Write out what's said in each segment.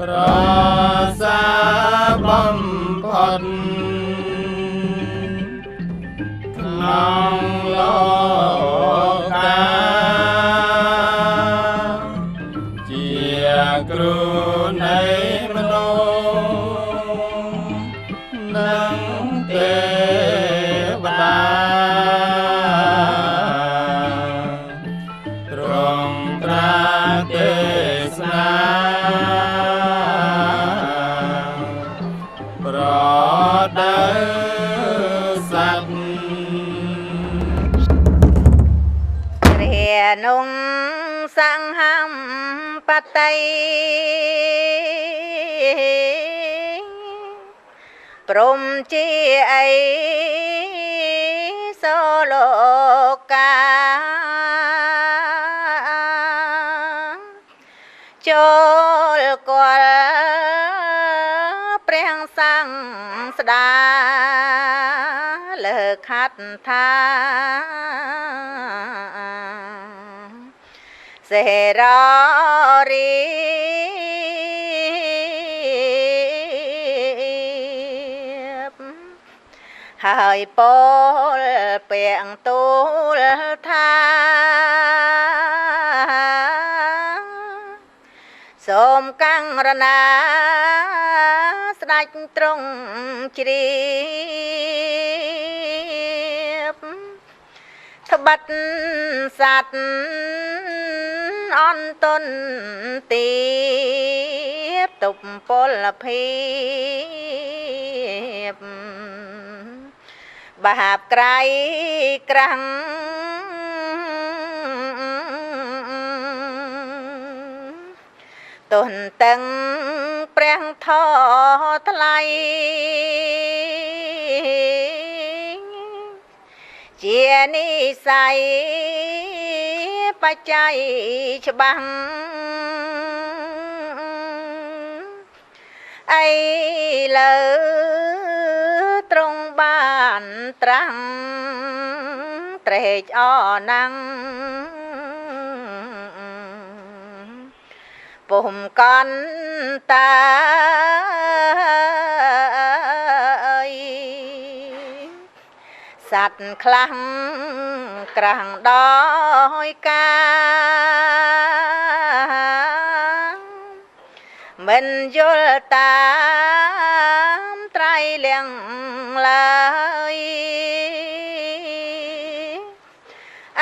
ប្រសាបំផុតក្នុងលោកកាជាគ្រូនៃមនុស្សនិងទេវតាទ្រង់ត្រាស់ទេសនាប្រដៅសត្វរានងសង្ហំបតីព្រមជាអីសូលោកកាចូលគល់ព្រះសង្ឃស្ដាលើកខាត់ថាសេរីហើយពោលពាំងទូលថាសូមកាំងរណាស្ដេចទ្រង់ជ្រាបត្បិតសត្វអន្តន្ទាបទុបពលភាពបាបក្រៃក្រាំងទុនតឹងព្រះធម៌ថ្លៃជានិស័យបច្ច័យច្បាស់អីលើទ្រង់បានត្រាំងត្រេកអរណាំងពុំកន្តើយសត្វខ្លាំងក្រាំងដោយការមិនយល់តាមត្រៃលៀងឡើយ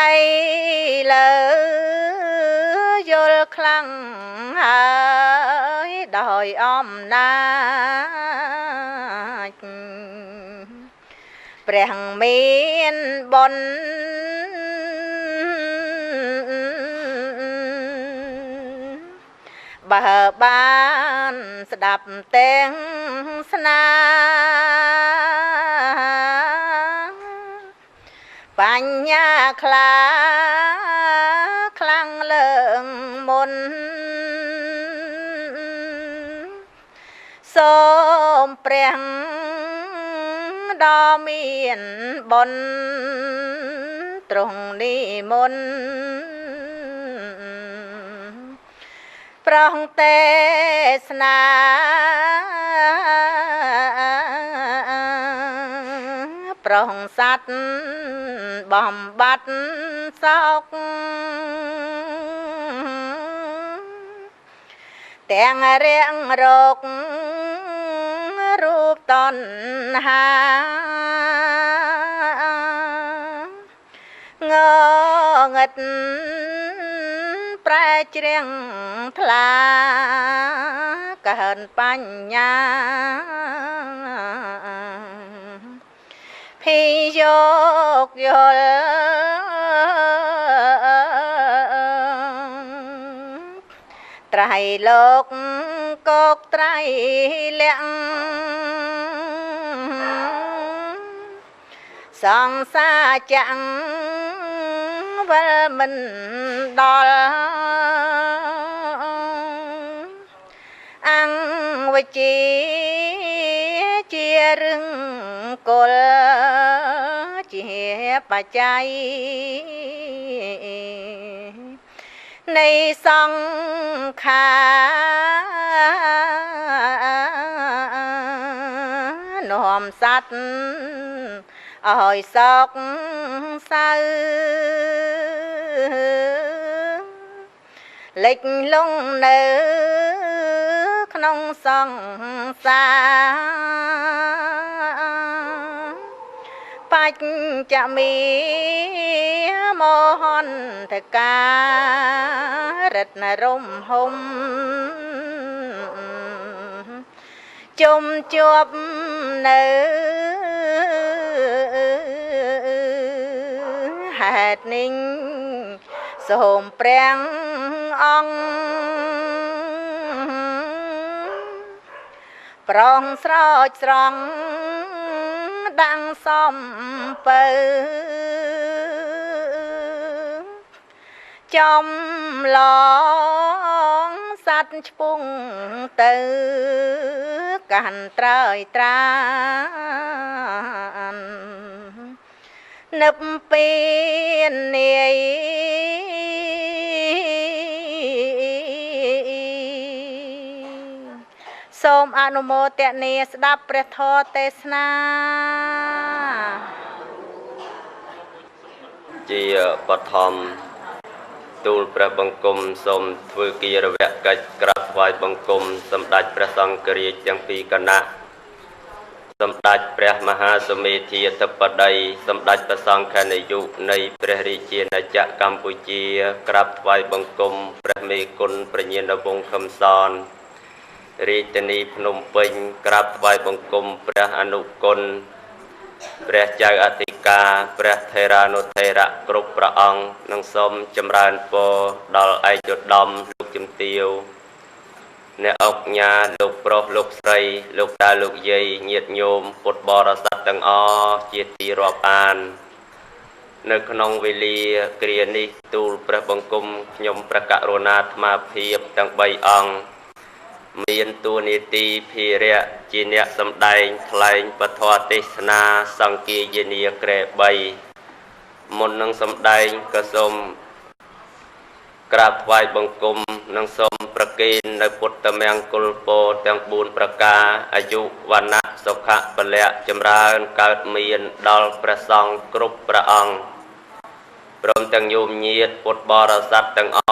អីលើយល់ខ្លាំងហើយដោយអំណាចព្រះមានបុណ្យបើបានស្ដាប់ទាំងស្នាបញ្ញាខ្លាខ្លាំងលើងមុនសូមព្រះដ៏មានបុណ្យទ្រង់និមន្តប្រងទេសនាប្រងសัตว์បំបត្តិសោកទាំងរាំងរោគរូបតណ្ហាងងឹតប្រែច្រៀងថ្លាកើនបញ្ញាភីយកយល់ត្រៃលោកកោកត្រៃលក្ខសង្សារចាំងវិលមិនដល់អង្គវិជាជារឹងគល់ជាបច្ច័យ នៃសង្ខារនាំសัตว์ឲ្យសោកសៅលិចលងនៅក្នុងសង្សារបច្ចមីមហន្តការតនរំហុំជុំជាប់នៅហេតុនេះសូមព្រះអង្គប្រងស្រោចស្រង់ដាំងសំពៅចំឡងសัตว์ឆ្ពងទៅកាន់ត្រើយត្រាននឹបពៀននាយសូមអនុមោទនាស្ដាប់ព្រះធម៌ទេសនាជាបឋមទូលព្រះបង្គំសូមធ្វើគិរវកិច្ចក្រាបថ្វាយបង្គំសម្ដេចព្រះសង្ឃរាជទាំងពីរគណៈសម្ដេចព្រះមហាសមេធាធិបតីសម្ដេចព្រះសង្ឃនាយកនៃព្រះរាជាណាចក្រកម្ពុជាក្រាបថ្វាយបង្គំព្រះមេគុណព្រះញាណវង្សខឹមសនរាជធានីភ្នំពេញក្រាបថ្វាយបង្គំព្រះអនុគុណព្រះចៅអធិការព្រះថេរានុថេរៈគ្រប់ព្រះអង្គនិងសូមចម្រើនពរដល់ឯកឧត្តមលោកជំទាវអ្នកអង្គញាលោកប្រុសលោកស្រីលោកតាលោកយាយញាតិញោមពុទ្ធបរិស័ទទាំងអស់ជាទីរាប់អាននៅក្នុងវេលាគ្រានេះទូលព្រះបង្គំខ្ញុំព្រះករុណាអាត្មាភាពទាំង3អង្គមានតួនាទីភារៈជាអ្នកសម្ដែងថ្លែងពធទេសនាសង្គាយនាក្រែ3មុននឹងសម្ដែងក៏សូមក្រាបថ្វាយបង្គំនិងសូមប្រគេននៅពុទ្ធមង្គលពរទាំង4ប្រការអាយុវណ្ណៈសុខៈពលៈចម្រើនកើតមានដល់ព្រះសង្ឃគ្រប់ព្រះអង្គព្រមទាំងញោមញាតពុទ្ធបរិស័ទទាំងអ